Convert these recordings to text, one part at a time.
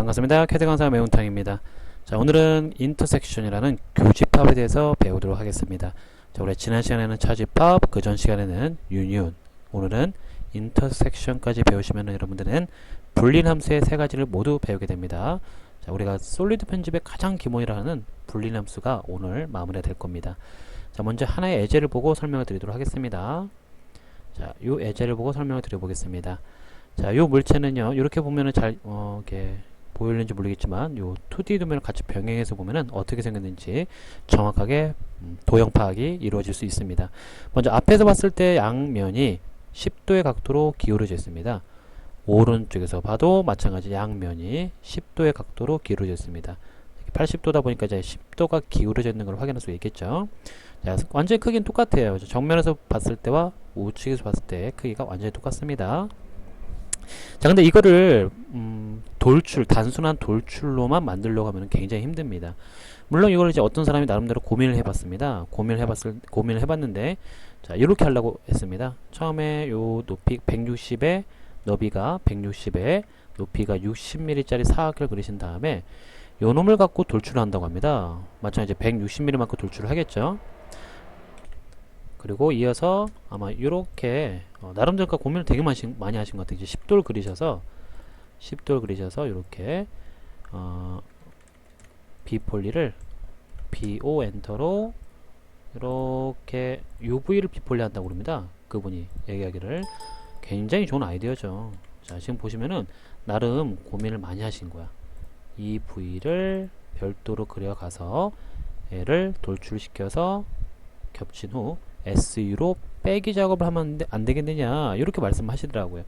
반갑습니다. 캐드 강사 매운탕입니다. 자, 오늘은 인터섹션이라는 교집합에 대해서 배우도록 하겠습니다. 자, 우리 지난 시간에는 차집합, 그 전 시간에는 유니온, 오늘은 인터섹션까지 배우시면 여러분들은 불린함수의 세 가지를 모두 배우게 됩니다. 자, 우리가 솔리드 편집의 가장 기본이라는 불린함수가 오늘 마무리가 될 겁니다. 자, 먼저 하나의 예제를 보고 설명을 드리도록 하겠습니다. 자, 요 예제를 보고 설명을 드려보겠습니다. 자, 요 물체는요, 이렇게 보면은 잘, 이렇게 보이는지 모르겠지만, 요 2D 도면을 같이 병행해서 보면은 어떻게 생겼는지 정확하게 도형 파악이 이루어질 수 있습니다. 먼저 앞에서 봤을 때 양면이 10도의 각도로 기울어져 있습니다. 오른쪽에서 봐도 마찬가지 양면이 10도의 각도로 기울어져 있습니다. 80도다 보니까 이제 10도가 기울어져 있는 걸 확인할 수 있겠죠. 자, 완전히 크기는 똑같아요. 정면에서 봤을 때와 우측에서 봤을 때 크기가 완전히 똑같습니다. 자, 근데 이거를 단순한 돌출로만 만들려고 하면 굉장히 힘듭니다. 물론 이걸 이제 어떤 사람이 나름대로 고민을 해봤습니다. 고민을 해봤는데, 자, 이렇게 하려고 했습니다. 처음에 요 높이 160에 너비가 160에 높이가 60mm 짜리 사각형을 그리신 다음에 요 놈을 갖고 돌출을 한다고 합니다. 마찬가지 160mm만큼 돌출을 하겠죠. 그리고 이어서 아마 이렇게 나름대로 고민을 되게 많이 하신 것 같아요. 이제 10도를 그리셔서 이렇게 비폴리를 BO 엔터로 이렇게 UV를 비폴리 한다고 그럽니다. 그분이 얘기하기를. 굉장히 좋은 아이디어죠. 자, 지금 보시면은 나름 고민을 많이 하신 거야. 이 V를 별도로 그려가서 얘를 돌출시켜서 겹친 후 SU로 빼기 작업을 하면 안 되겠느냐, 이렇게 말씀하시더라고요.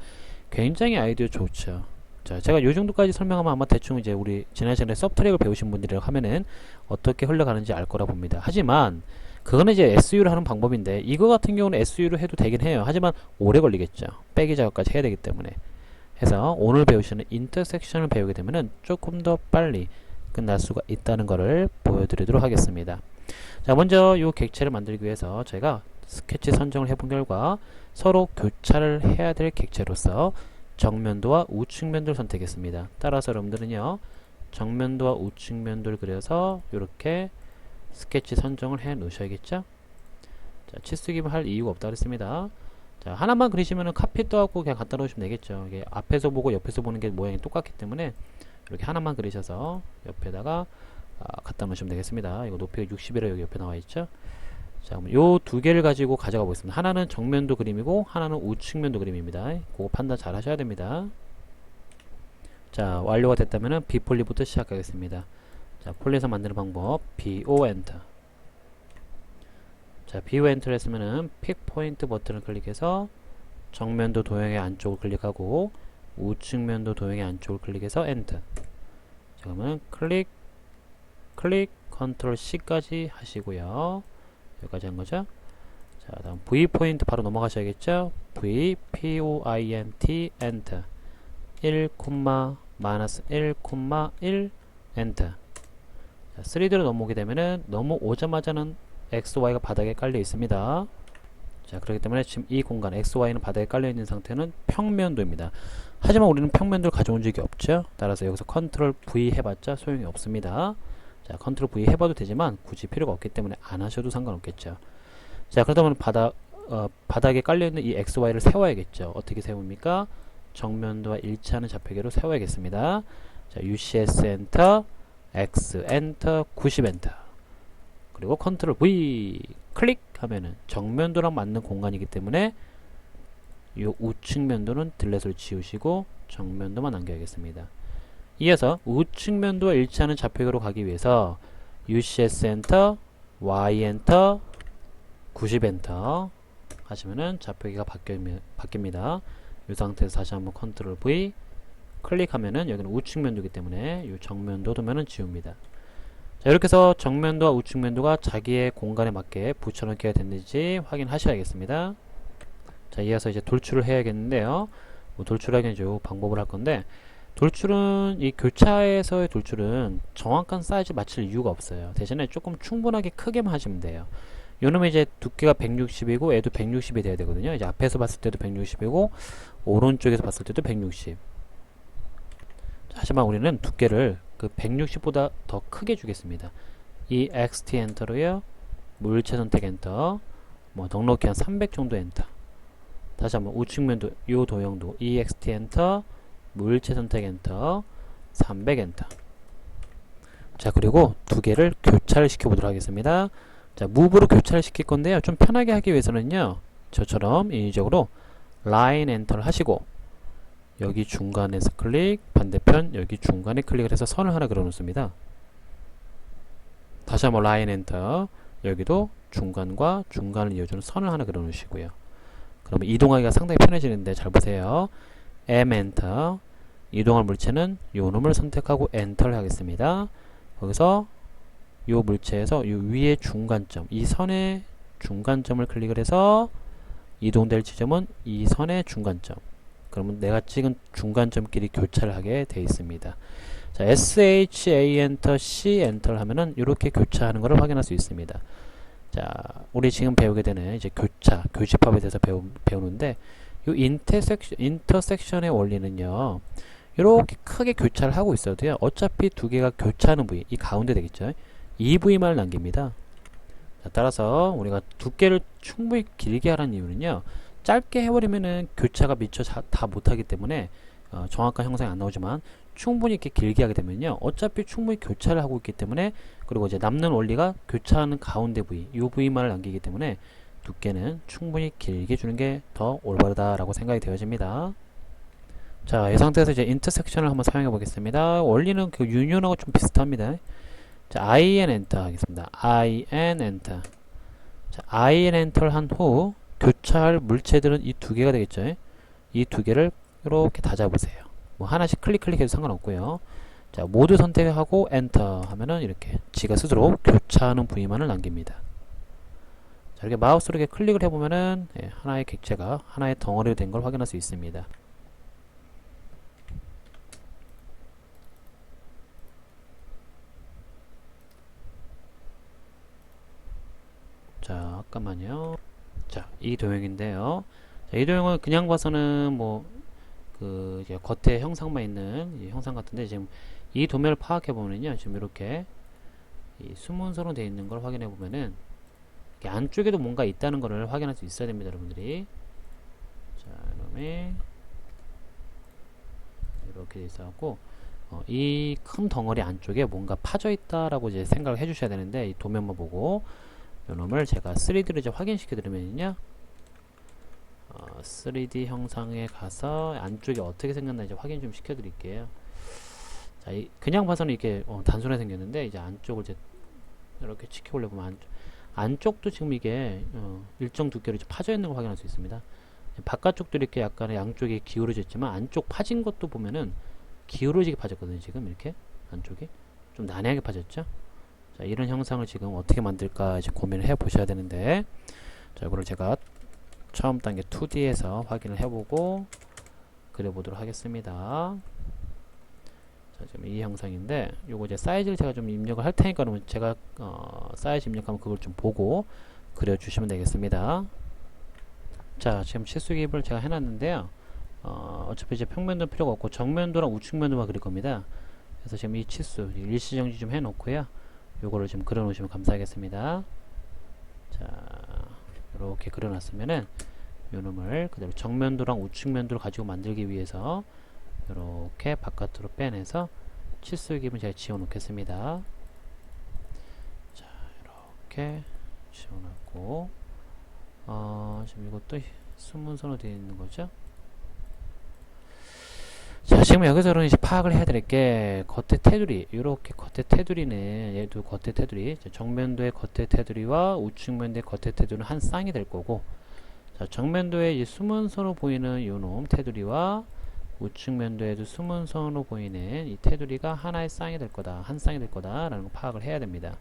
굉장히 아이디어 좋죠. 자, 제가 요 정도까지 설명하면 아마 대충 이제 우리 지난 시간에 서브트랙을 배우신 분들이라고 하면은 어떻게 흘러가는지 알 거라 봅니다. 하지만 그거는 이제 SU로 하는 방법인데, 이거 같은 경우는 SU로 해도 되긴 해요. 하지만 오래 걸리겠죠. 빼기 작업까지 해야 되기 때문에. 해서 오늘 배우시는 인터섹션을 배우게 되면은 조금 더 빨리 끝날 수가 있다는 것을 보여드리도록 하겠습니다. 자, 먼저 이 객체를 만들기 위해서 제가 스케치 선정을 해본 결과 서로 교차를 해야 될 객체로서 정면도와 우측면도를 선택했습니다. 따라서 여러분들은요, 정면도와 우측면도를 그려서 이렇게 스케치 선정을 해 놓으셔야겠죠. 자, 치수기만 할 이유가 없다 그랬습니다. 자, 하나만 그리시면은 카피 떠갖고 그냥 갖다 놓으시면 되겠죠. 이게 앞에서 보고 옆에서 보는 게 모양이 똑같기 때문에 이렇게 하나만 그리셔서 옆에다가 갖다 놓으시면 되겠습니다. 이거 높이가 60이라 여기 옆에 나와 있죠. 자, 요 두 개를 가지고 가져가 보겠습니다. 하나는 정면도 그림이고 하나는 우측면도 그림입니다. 그거 판단 잘 하셔야 됩니다. 자, 완료가 됐다면은 비폴리부터 시작하겠습니다. 자, 폴리에서 만드는 방법, BO 엔터. 자, BO 엔터를 했으면은 픽 포인트 버튼을 클릭해서 정면도 도형의 안쪽을 클릭하고 우측면도 도형의 안쪽을 클릭해서 엔터. 자, 그러면 클릭, 컨트롤 C까지 하시고요. 여기까지 한 거죠. 자, 다음 V 포인트 바로 넘어가셔야겠죠. V, POINT, 엔터. 1, 마이너스 1, 1, 엔터. 3D로 넘어오게 되면은 넘어오자마자는 XY가 바닥에 깔려 있습니다. 자, 그렇기 때문에 지금 이 공간 XY는 바닥에 깔려 있는 상태는 평면도입니다. 하지만 우리는 평면도를 가져온 적이 없죠. 따라서 여기서 컨트롤 V 해봤자 소용이 없습니다. 자, 컨트롤 V 해봐도 되지만 굳이 필요가 없기 때문에 안 하셔도 상관없겠죠. 자, 그렇다면 바닥에 깔려있는 이 XY를 세워야겠죠. 어떻게 세웁니까? 정면도와 일치하는 좌표계로 세워야겠습니다. 자, UCS 엔터, X 엔터, 90 엔터. 그리고 컨트롤 V 클릭하면은 정면도랑 맞는 공간이기 때문에 이 우측면도는 딜렛을 지우시고 정면도만 남겨야겠습니다. 이어서 우측면도와 일치하는 좌표계로 가기 위해서 UCS 엔터, Y 엔터, 90 엔터 하시면은 좌표계가 바뀝니다. 이 상태에서 다시 한번 컨트롤 V 클릭하면은 여기는 우측면도이기 때문에 이 정면도 도면은 지웁니다. 자, 이렇게 해서 정면도와 우측면도가 자기의 공간에 맞게 붙여넣기가 됐는지 확인하셔야겠습니다. 자, 이어서 이제 돌출을 해야겠는데요. 돌출하기 이제 방법을 할 건데, 돌출은 이 교차에서의 돌출은 정확한 사이즈 맞출 이유가 없어요. 대신에 조금 충분하게 크게만 하시면 돼요. 요놈의 이제 두께가 160이고 얘도 160이 돼야 되거든요. 이제 앞에서 봤을 때도 160이고 오른쪽에서 봤을 때도 160. 하지만 우리는 두께를 그 160보다 더 크게 주겠습니다. ext 엔터로요. 물체 선택 엔터. 뭐 넉넉히 한 300 정도 엔터. 다시 한번 우측면도 요 도형도 ext 엔터. 물체 선택 엔터. 300 엔터. 자, 그리고 두 개를 교차를 시켜보도록 하겠습니다. 자, 무브로 교차를 시킬 건데요. 좀 편하게 하기 위해서는요. 저처럼 인위적으로 라인 엔터를 하시고 여기 중간에서 클릭, 반대편 여기 중간에 클릭을 해서 선을 하나 그려 놓습니다. 다시 한번 라인 엔터. 여기도 중간과 중간을 이어주는 선을 하나 그려 놓으시고요. 그러면 이동하기가 상당히 편해지는데 잘 보세요. M 엔터. 이동할 물체는 요 놈을 선택하고 엔터를 하겠습니다. 거기서 요 물체에서 요 위의 중간점, 이 선의 중간점을 클릭을 해서 이동될 지점은 이 선의 중간점. 그러면 내가 찍은 중간점끼리 교차를 하게 되어 있습니다. 자, SHA 엔터, C 엔터를 하면은 이렇게 교차하는 것을 확인할 수 있습니다. 자, 우리 지금 배우게 되는 이제 교차, 교집합에 대해서 배우는데 이 인터섹션의 원리는요. 이렇게 크게 교차를 하고 있어도요. 어차피 두 개가 교차하는 부위, 이 가운데 되겠죠. 이 부위만을 남깁니다. 자, 따라서 우리가 두께를 충분히 길게 하라는 이유는요. 짧게 해버리면은 교차가 미처 다 못하기 때문에 정확한 형상이 안 나오지만 충분히 이렇게 길게 하게 되면요. 어차피 충분히 교차를 하고 있기 때문에 그리고 이제 남는 원리가 교차하는 가운데 부위, 이 부위만을 남기기 때문에 두께는 충분히 길게 주는 게 더 올바르다라고 생각이 되어집니다. 자, 이 상태에서 이제 인터섹션을 한번 사용해 보겠습니다. 원리는 그 유니온하고 좀 비슷합니다. 자, IN 엔터 하겠습니다. IN 엔터. 자, IN 엔터를 한 후 교차할 물체들은 이 두 개가 되겠죠. 이 두 개를 이렇게 다 잡으세요. 뭐 하나씩 클릭해도 상관없고요. 자, 모두 선택하고 엔터 하면은 이렇게 지가 스스로 교차하는 부위만을 남깁니다. 자, 이렇게 마우스로 이렇게 클릭을 해보면은 하나의 객체가 하나의 덩어리로 된 걸 확인할 수 있습니다. 자, 잠깐만요. 자, 이 도형인데요. 자, 이 도형은 그냥 봐서는 뭐 그 이제 겉에 형상만 있는 이 형상 같은데 지금 이 도면을 파악해 보면요, 지금 이렇게 이 수문서로 되어 있는 걸 확인해 보면은 안쪽에도 뭔가 있다는 것을 확인할 수 있어야 됩니다, 여러분들이. 자, 그다음에 이렇게 돼 있어갖고 이 큰 덩어리 안쪽에 뭔가 파져 있다라고 이제 생각을 해주셔야 되는데 이 도면만 보고 요놈을 제가 3D로 이제 확인시켜 드리면요. 3D 형상에 가서 안쪽이 어떻게 생겼나 이제 확인 좀 시켜 드릴게요. 자, 그냥 봐서는 이렇게 단순하게 생겼는데 이제 안쪽을 이제 이렇게 지켜보려 보면 안쪽도 지금 이게 일정 두께로 이제 파져 있는 걸 확인할 수 있습니다. 바깥쪽도 이렇게 약간 양쪽이 기울어져 있지만 안쪽 파진 것도 보면은 기울어지게 파졌거든요. 지금 이렇게 안쪽이 좀 난해하게 파졌죠. 자, 이런 형상을 지금 어떻게 만들까 이제 고민을 해 보셔야 되는데, 자, 이거를 제가 처음 단계 2D에서 확인을 해보고 그려보도록 하겠습니다. 자, 지금 이 형상인데, 요거 이제 사이즈를 제가 좀 입력을 할 테니까, 그러면 제가 사이즈 입력하면 그걸 좀 보고 그려주시면 되겠습니다. 자, 지금 치수 기입을 제가 해놨는데요. 어차피 이제 평면도 필요가 없고 정면도랑 우측면도만 그릴 겁니다. 그래서 지금 이 치수 일시정지 좀 해놓고요. 요거를 좀 그려놓으시면 감사하겠습니다. 자, 이렇게 그려놨으면은 요놈을 그대로 정면도랑 우측면도를 가지고 만들기 위해서 이렇게 바깥으로 빼내서 치수 기입은 제가 지워 놓겠습니다. 자, 이렇게 지워놨고 지금 이것도 수문선으로 되어 있는 거죠. 자, 지금 여기서는 이제 파악을 해야 될 게 겉에 테두리, 이렇게 겉에 테두리는 얘도 겉에 테두리, 정면도의 겉에 테두리와 우측면도의 겉에 테두리는 한 쌍이 될 거고, 자, 정면도의 이 수문선으로 보이는 요놈 테두리와 우측면도에도 수문선으로 보이는 이 테두리가 하나의 쌍이 될 거다, 한 쌍이 될 거다라는 걸 파악을 해야 됩니다.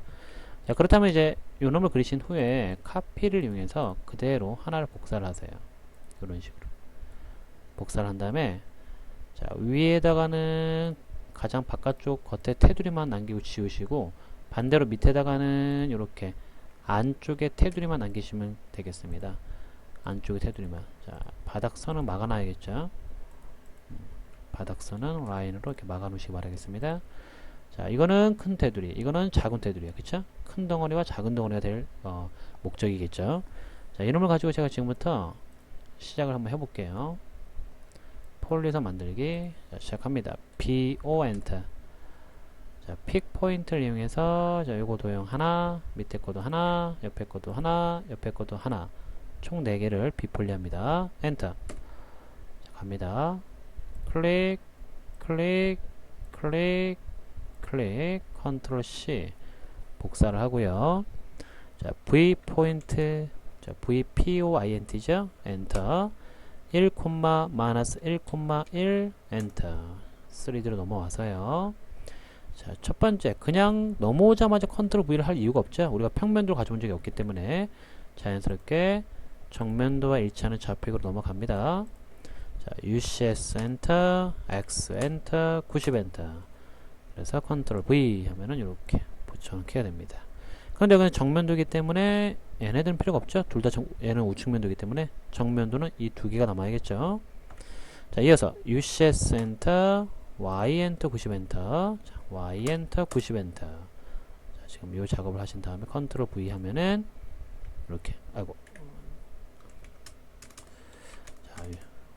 자, 그렇다면 이제 요놈을 그리신 후에 카피를 이용해서 그대로 하나를 복사를 하세요. 이런 식으로 복사를 한 다음에, 자, 위에다가는 가장 바깥쪽 겉에 테두리만 남기고 지우시고, 반대로 밑에다가는 이렇게 안쪽에 테두리만 남기시면 되겠습니다. 안쪽에 테두리만. 자, 바닥선은 막아놔야겠죠. 바닥선은 라인으로 이렇게 막아 놓으시기 바라겠습니다. 자, 이거는 큰 테두리, 이거는 작은 테두리야. 그쵸? 큰 덩어리와 작은 덩어리가 될 목적이겠죠. 자, 이름을 가지고 제가 지금부터 시작을 한번 해볼게요. 폴리서 만들기. 자, 시작합니다. BO 엔터. 자, 픽 포인트를 이용해서 자, 요거 도형 하나, 밑에 거도 하나, 옆에 거도 하나, 옆에 거도 하나, 총 4개를 비폴리합니다. 엔터. 자, 갑니다. 클릭, 클릭, 클릭, 클릭, 컨트롤 C 복사를 하고요. 자, V 포인트, 자, VPOINT죠. 엔터. 1, 마이너스 1,1 엔터. 3D로 넘어와서요. 자, 첫 번째, 그냥 넘어오자마자 컨트롤 V를 할 이유가 없죠. 우리가 평면도를 가져온 적이 없기 때문에 자연스럽게 정면도와 일치하는 좌표익으로 넘어갑니다. 자, UCS 엔터, X 엔터, 90 엔터. 그래서 컨트롤 V 하면은 이렇게 붙여넣기 해야 됩니다. 그런데 여기는 정면도이기 때문에 얘네들은 필요가 없죠. 둘 다 얘는 우측면도이기 때문에 정면도는 이 두 개가 남아야겠죠. 자, 이어서 UCS 엔터, Y 엔터 90 엔터. 자, Y 엔터 90 엔터. 자, 지금 이 작업을 하신 다음에 컨트롤 V 하면은 이렇게 아이고. 자,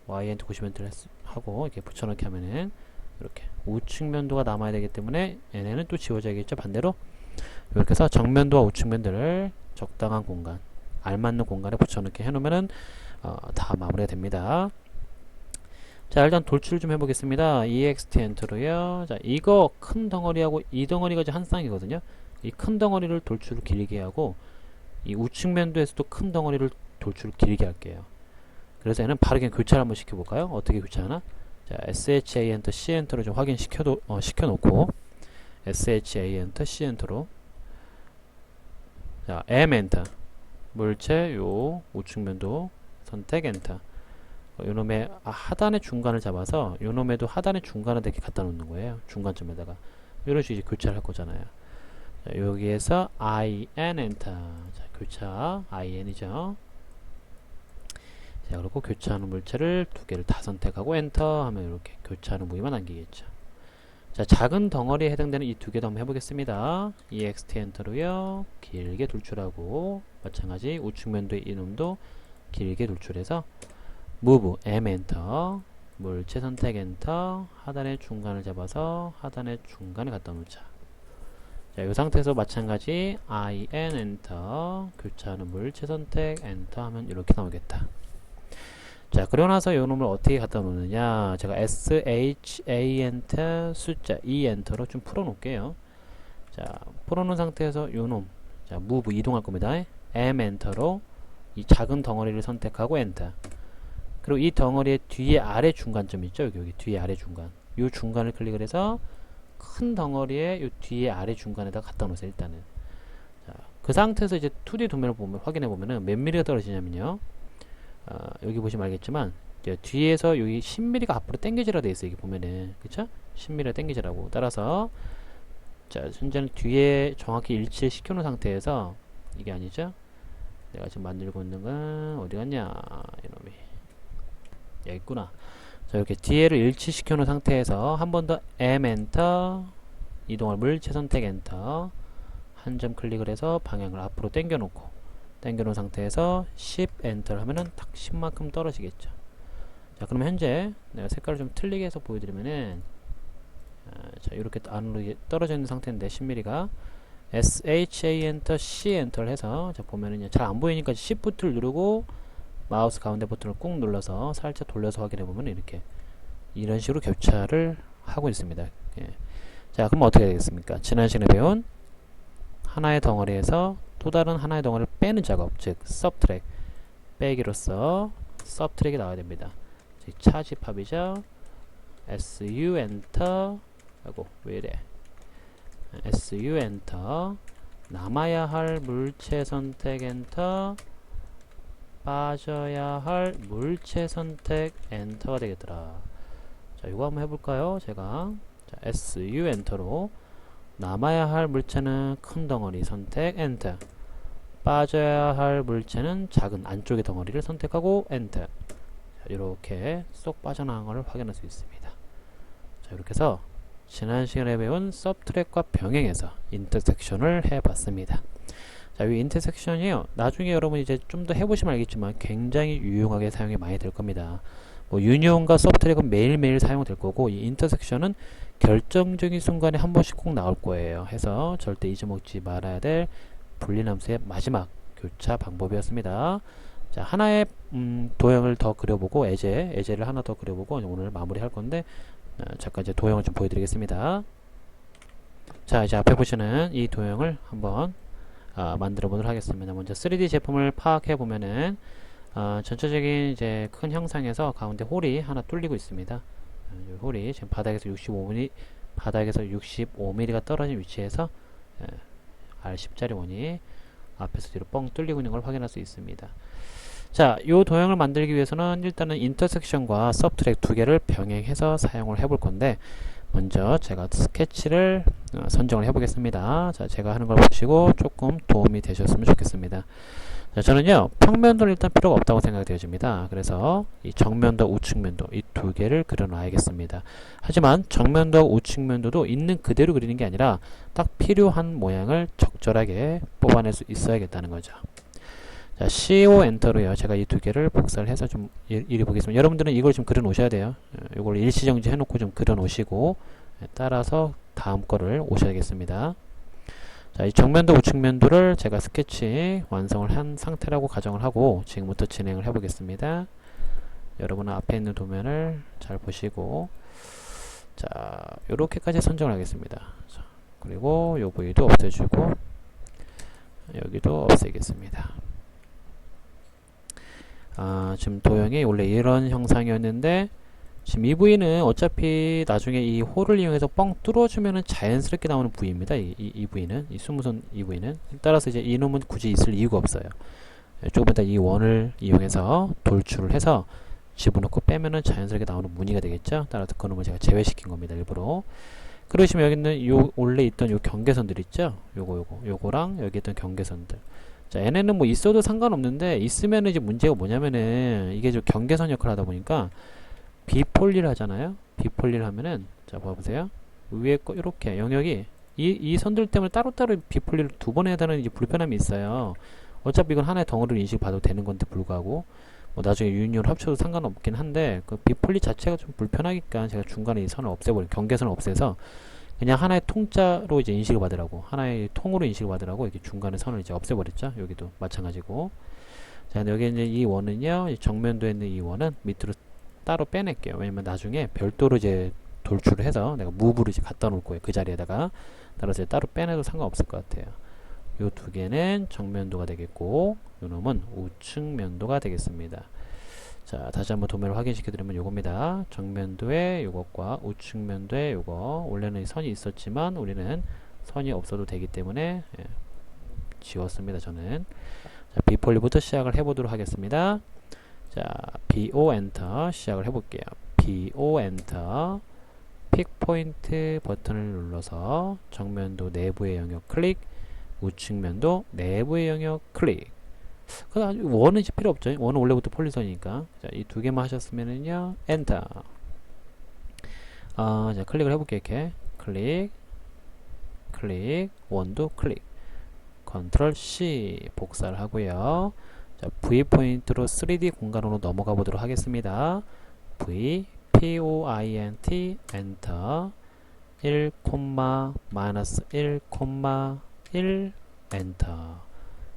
Y 엔터 90 엔터를 하고 이렇게 붙여넣기 하면은 이렇게 우측면도가 남아야 되기 때문에 얘네는 또 지워져야겠죠. 반대로 이렇게 해서 정면도와 우측면들을 적당한 공간, 알맞는 공간에 붙여넣기 해놓으면은 다 마무리가 됩니다. 자, 일단 돌출을 좀 해보겠습니다. EXT 엔터로요. 자, 이거 큰 덩어리하고 이 덩어리가 이제 한 쌍이거든요. 이 큰 덩어리를 돌출을 길게 하고 이 우측면도에서도 큰 덩어리를 돌출을 길게 할게요. 그래서 얘는 바르게 교차를 한번 시켜볼까요? 어떻게 교차하나? 자, SHA 엔터, C 엔터로 좀 시켜놓고 SHA 엔터, C 엔터로 자, M 엔터 물체 요 우측면도 선택 엔터 요놈의 하단의 중간을 잡아서 요놈에도 하단의 중간을 이렇게 갖다 놓는 거예요. 중간점에다가 이런 식으로 교차를 할 거잖아요. 자, 여기에서 IN 엔터 자, 교차 IN이죠. 자, 그리고 교차하는 물체를 두 개를 다 선택하고 엔터 하면 이렇게 교차하는 부위만 남기겠죠. 자, 작은 덩어리에 해당되는 이 두 개도 한번 해보겠습니다. EXT 엔터로요. 길게 돌출하고 마찬가지 우측면도의 이놈도 길게 돌출해서 Move M 엔터 물체 선택 엔터 하단의 중간을 잡아서 하단의 중간에 갖다 놓자. 자, 이 상태에서 마찬가지 IN 엔터 교차하는 물체 선택 엔터 하면 이렇게 나오겠다. 자, 그러고 나서 이 놈을 어떻게 갖다 놓느냐. 제가 SHA 엔터 숫자 2 엔터로 좀 풀어 놓을게요. 자, 풀어 놓은 상태에서 요 놈, 자, move 이동할 겁니다. M 엔터로 이 작은 덩어리를 선택하고 엔터. 그리고 이 덩어리의 뒤에 아래 중간점 있죠. 여기 뒤에 아래 중간. 요 중간을 클릭을 해서 큰 덩어리의 요 뒤에 아래 중간에다 갖다 놓으세요. 일단은. 자, 그 상태에서 이제 2D 도면을 보면 확인해 보면은 몇 미리가 떨어지냐면요. 여기 보시면 알겠지만 이제 뒤에서 여기 10mm가 앞으로 당겨지라 되어 있어요. 여기 보면은 그쵸? 10mm가 당겨지라고. 따라서 자, 현재는 뒤에 정확히 일치를 시켜놓은 상태에서 이게 아니죠? 내가 지금 만들고 있는 건 어디 갔냐? 이놈이 여기 있구나. 자, 이렇게 뒤에를 일치시켜 놓은 상태에서 한 번 더 M 엔터 이동할 물체 선택 엔터 한 점 클릭을 해서 방향을 앞으로 당겨 놓고 당겨 놓은 상태에서 10 엔터를 하면은 딱 10만큼 떨어지겠죠. 자, 그럼 현재 내가 색깔을 좀 틀리게 해서 보여드리면은 자, 이렇게 안으로 떨어져 있는 상태인데 10mm가 SHA 엔터 C 엔터를 해서 자, 보면은 잘 안 보이니까 Shift를 누르고 마우스 가운데 버튼을 꾹 눌러서 살짝 돌려서 확인해 보면 이렇게 이런 식으로 교차를 하고 있습니다. 예. 자, 그럼 어떻게 되겠습니까? 지난 시간에 배운 하나의 덩어리에서 또 다른 하나의 덩어리를 빼는 작업, 즉 서브트랙 빼기로써 서브트랙이 나와야 됩니다. 즉 차집합이죠. SU 엔터 하고 왜 이래? SU 엔터 남아야 할 물체 선택 엔터 빠져야 할 물체 선택 엔터가 되겠더라. 자, 이거 한번 해볼까요? 제가 자, SU 엔터로 남아야 할 물체는 큰 덩어리 선택 엔터 빠져야 할 물체는 작은 안쪽의 덩어리를 선택하고 엔터. 자, 이렇게 쏙 빠져나간 것을 확인할 수 있습니다. 자, 이렇게 해서 지난 시간에 배운 서브트랙과 병행해서 인터섹션을 해봤습니다. 자, 이 인터섹션이요. 나중에 여러분 이제 좀 더 해보시면 알겠지만 굉장히 유용하게 사용이 많이 될 겁니다. 뭐 유니온과 서브트랙은 매일매일 사용될 거고 이 인터섹션은 결정적인 순간에 한 번씩 꼭 나올 거예요. 해서 절대 잊어먹지 말아야 될 분리함수의 마지막 교차 방법이었습니다. 자, 하나의 도형을 더 그려보고 예제를 하나 더 그려보고 오늘 마무리할 건데 잠깐 이제 도형을 좀 보여드리겠습니다. 자, 이제 앞에 보시는 이 도형을 한번 만들어 보도록 하겠습니다. 먼저 3D 제품을 파악해 보면은 전체적인 이제 큰 형상에서 가운데 홀이 하나 뚫리고 있습니다. 홀이 지금 바닥에서 65mm가 떨어진 위치에서 R10짜리 원이 앞에서 뒤로 뻥 뚫리고 있는 걸 확인할 수 있습니다. 자, 이 도형을 만들기 위해서는 일단은 인터섹션과 서브트랙 두 개를 병행해서 사용을 해볼 건데 먼저 제가 스케치를 선정을 해보겠습니다. 자, 제가 하는 걸 보시고 조금 도움이 되셨으면 좋겠습니다. 자, 저는요 평면도는 일단 필요가 없다고 생각이 되어집니다. 그래서 이 정면도, 우측면도 이 두 개를 그려놔야겠습니다. 하지만 정면도, 우측면도도 있는 그대로 그리는 게 아니라 딱 필요한 모양을 적절하게 뽑아낼 수 있어야겠다는 거죠. 자, CO 엔터로요. 제가 이 두 개를 복사를 해서 좀 이리 보겠습니다. 여러분들은 이걸 좀 그려 놓으셔야 돼요. 이걸 일시정지 해놓고 좀 그려 놓으시고 따라서 다음 거를 오셔야겠습니다. 자, 이 정면도 우측면도를 제가 스케치 완성을 한 상태라고 가정을 하고 지금부터 진행을 해 보겠습니다. 여러분은 앞에 있는 도면을 잘 보시고 자, 요렇게까지 선정을 하겠습니다. 자, 그리고 요 부위도 없애주고 여기도 없애겠습니다. 지금 도형이 원래 이런 형상이었는데 지금 이 부위는 어차피 나중에 이 홀을 이용해서 뻥 뚫어주면은 자연스럽게 나오는 부위입니다. 이 부위는, 이 스무선 이 부위는. 따라서 이제 이놈은 굳이 있을 이유가 없어요. 조금 이따 이 원을 이용해서 돌출을 해서 집어넣고 빼면은 자연스럽게 나오는 무늬가 되겠죠. 따라서 그 놈을 제가 제외시킨 겁니다. 일부러. 그러시면 여기 있는 요 원래 있던 요 경계선들 있죠. 요거랑 여기 있던 경계선들. 자, 얘네는 뭐 있어도 상관없는데 있으면은 이제 문제가 뭐냐면은 이게 좀 경계선 역할을 하다 보니까 비폴리를 하잖아요. 비폴리를 하면은 자, 봐보세요. 위에 거 이렇게 영역이 이 선들 때문에 따로따로 비폴리를 두 번 해야 되는 이제 불편함이 있어요. 어차피 이건 하나의 덩어리를 인식 받아도 되는 건데 불구하고 뭐 나중에 유니온을 합쳐도 상관없긴 한데 그 비폴리 자체가 좀 불편하니까 제가 중간에 이 선을 없애버린 경계선을 없애서 그냥 하나의 통짜로 이제 인식을 받으라고 하나의 통으로 인식을 받으라고 이렇게 중간에 선을 이제 없애버렸죠. 여기도 마찬가지고. 자, 여기 이제 이 원은요, 이 정면도에 있는 이 원은 밑으로 따로 빼낼게요. 왜냐면 나중에 별도로 이제 돌출을 해서 내가 무브를 이제 갖다 놓을 거예요. 그 자리에다가. 따라서 따로 빼내도 상관없을 것 같아요. 요 두 개는 정면도가 되겠고, 요 놈은 우측면도가 되겠습니다. 자, 다시 한번 도면을 확인시켜 드리면 요겁니다. 정면도에 요것과 우측면도에 요거. 원래는 선이 있었지만 우리는 선이 없어도 되기 때문에 지웠습니다. 저는. 자, 비폴리부터 시작을 해보도록 하겠습니다. 자, BO 엔터 시작을 해볼게요. BO 엔터 픽 포인트 버튼을 눌러서 정면도 내부의 영역 클릭, 우측면도 내부의 영역 클릭. 원은 이제 필요 없죠. 원은 원래부터 폴리선이니까. 자, 이 두 개만 하셨으면은요, 엔터. 자, 클릭을 해볼게요. 이렇게 클릭, 클릭, 원도 클릭. 컨트롤 C 복사를 하고요. 자, V 포인트로 3D 공간으로 넘어가 보도록 하겠습니다. V POINT 엔터 1, 마이너스 1, 1 엔터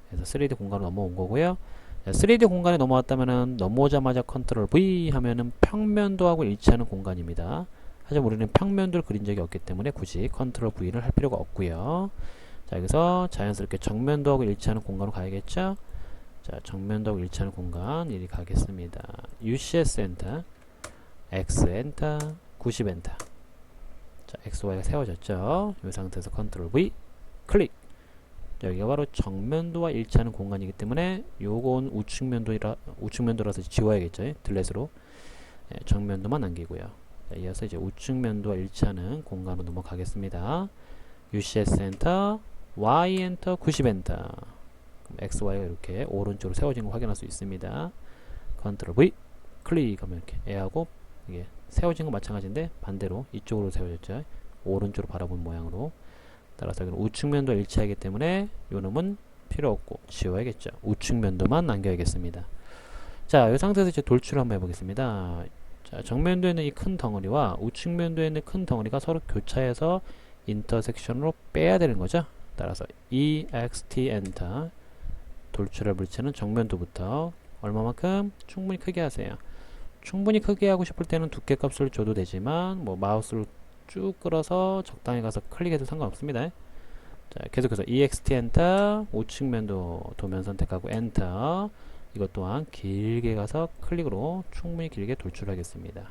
그래서 3D 공간으로 넘어온 거고요. 자, 3D 공간에 넘어왔다면은 넘어오자마자 컨트롤 V 하면은 평면도하고 일치하는 공간입니다. 하지만 우리는 평면도를 그린 적이 없기 때문에 굳이 컨트롤 V를 할 필요가 없고요. 자, 여기서 자연스럽게 정면도하고 일치하는 공간으로 가야겠죠. 자, 정면도하고 일치하는 공간 이리 가겠습니다. UCS 엔터, X 엔터, 90 엔터. 자, X, Y가 세워졌죠. 이 상태에서 컨트롤 V 클릭. 여기가 바로 정면도와 일치하는 공간이기 때문에 요건 우측면도라서 지워야겠죠. 딜렛으로. 정면도만 남기고요. 자, 이어서 이제 우측면도와 일치하는 공간으로 넘어가겠습니다. UCS 엔터, Y 엔터, 90 엔터. X, Y가 이렇게 오른쪽으로 세워진 걸 확인할 수 있습니다. 컨트롤 V 클릭하면 이렇게 A하고 이게 세워진 건 마찬가지인데 반대로 이쪽으로 세워졌죠. 오른쪽으로 바라본 모양으로. 따라서 여기는 우측면도 일치하기 때문에 요 놈은 필요 없고 지워야겠죠. 우측면도만 남겨야겠습니다. 자, 이 상태에서 이제 돌출을 한번 해보겠습니다. 자, 정면도에 있는 이 큰 덩어리와 우측면도에 있는 큰 덩어리가 서로 교차해서 인터섹션으로 빼야 되는 거죠. 따라서 EXT 엔터 돌출할 물체는 정면도부터 얼마만큼? 충분히 크게 하세요. 충분히 크게 하고 싶을 때는 두께 값을 줘도 되지만 뭐 마우스로 쭉 끌어서 적당히 가서 클릭해도 상관없습니다. 자, 계속해서 EXT 엔터 우측면도 도면 선택하고 엔터 이것 또한 길게 가서 클릭으로 충분히 길게 돌출하겠습니다.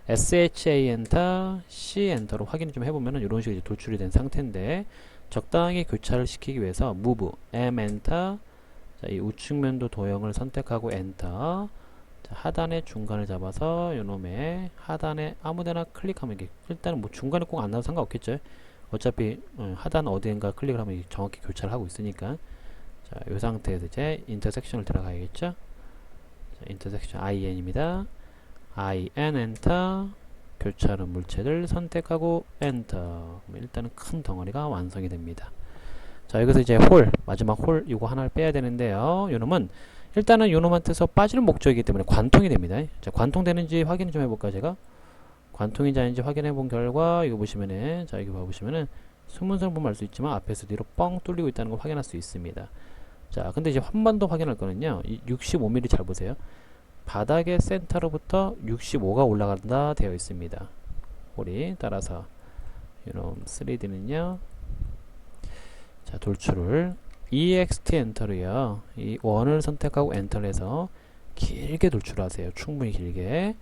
SHA 엔터, C 엔터로 확인을 좀 해보면은 이런 식으로 이제 돌출이 된 상태인데 적당히 교차를 시키기 위해서 Move, M 엔터, 자, 이 우측면도 도형을 선택하고 엔터, 자, 하단의 중간을 잡아서 요놈의 하단에 아무데나 클릭하면 이게 일단은 뭐 중간에 꼭 안 나도 상관없겠죠. 어차피 하단 어디인가 클릭을 하면 정확히 교차를 하고 있으니까. 자, 이 상태에서 이제 인터섹션을 들어가야겠죠. 자, 인터섹션 IN입니다. IN 엔터 교차하는 물체를 선택하고 엔터. 일단은 큰 덩어리가 완성이 됩니다. 자, 여기서 이제 홀 마지막 홀 이거 하나를 빼야 되는데요. 요놈은 일단은 요놈한테서 빠지는 목적이기 때문에 관통이 됩니다. 자, 관통되는지 확인 좀 해볼까 제가. 관통인지 아닌지 확인해 본 결과 이거 보시면은 자 여기 봐보시면은 수문선을 보면 알 수 있지만 앞에서 뒤로 뻥 뚫리고 있다는 걸 확인할 수 있습니다. 자, 근데 이제 한 번 더 확인할 거는요. 이 65mm 잘 보세요. 바닥의 센터로부터 65가 올라간다 되어 있습니다. 홀이 따라서 이놈 3D는요. 자, 돌출을 EXT 엔터로요. 이 원을 선택하고 엔터를 해서 길게 돌출하세요. 충분히 길게.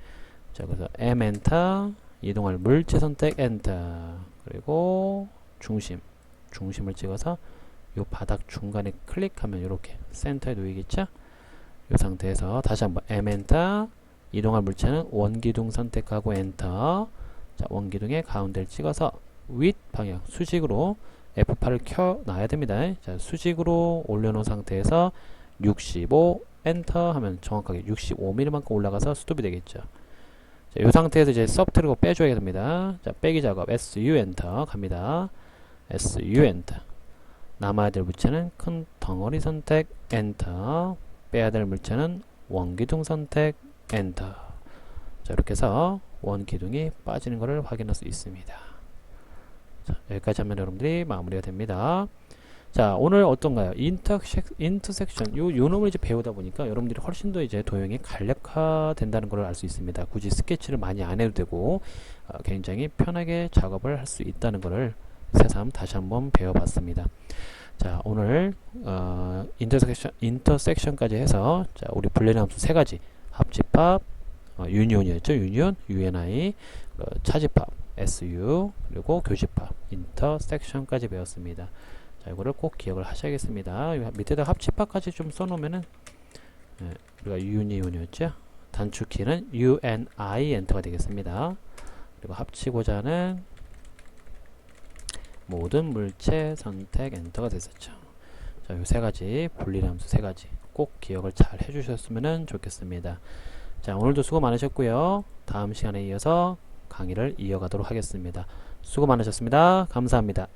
자, 그래서 M 엔터 이동할 물체 선택 엔터 그리고 중심을 찍어서 요 바닥 중간에 클릭하면 이렇게 센터에 놓이겠죠? 이 상태에서 다시 한번 M 엔터 이동할 물체는 원기둥 선택하고 엔터 자, 원기둥의 가운데를 찍어서 윗 방향 수직으로 F8을 켜 놔야 됩니다. 자, 수직으로 올려놓은 상태에서 65 엔터 하면 정확하게 65mm만큼 올라가서 스톱이 되겠죠. 자, 이 상태에서 이제 서브트리거 빼줘야 됩니다. 자, 빼기 작업 SU 엔터 갑니다. SU 엔터 남아야 될 물체는 큰 덩어리 선택 엔터 빼야 될 물체는 원기둥 선택 엔터 자, 이렇게 해서 원기둥이 빠지는 것을 확인할 수 있습니다. 자, 여기까지 하면 여러분들이 마무리가 됩니다. 자, 오늘 어떤가요? 인터섹션 요 놈을 이제 배우다 보니까 여러분들이 훨씬 더 이제 도형이 간략화 된다는 걸 알 수 있습니다. 굳이 스케치를 많이 안 해도 되고 굉장히 편하게 작업을 할 수 있다는 것을 새삼 다시 한번 배워봤습니다. 자, 오늘 인터섹션까지 해서 자, 우리 불리는 함수 세 가지 합집합, 유니온이었죠. 유니온, UNI, 차집합, SU, 그리고 교집합, 인터섹션까지 배웠습니다. 자, 이거를 꼭 기억을 하셔야겠습니다. 밑에다 합집합까지 좀 써놓으면은 우리가 유니온이었죠. 단축키는 UNI 엔터가 되겠습니다. 그리고 합치고자 하는 모든 물체 선택 엔터가 됐었죠. 자, 이 세 가지 분리의 함수 세 가지 꼭 기억을 잘 해주셨으면 좋겠습니다. 자, 오늘도 수고 많으셨고요. 다음 시간에 이어서 강의를 이어가도록 하겠습니다. 수고 많으셨습니다. 감사합니다.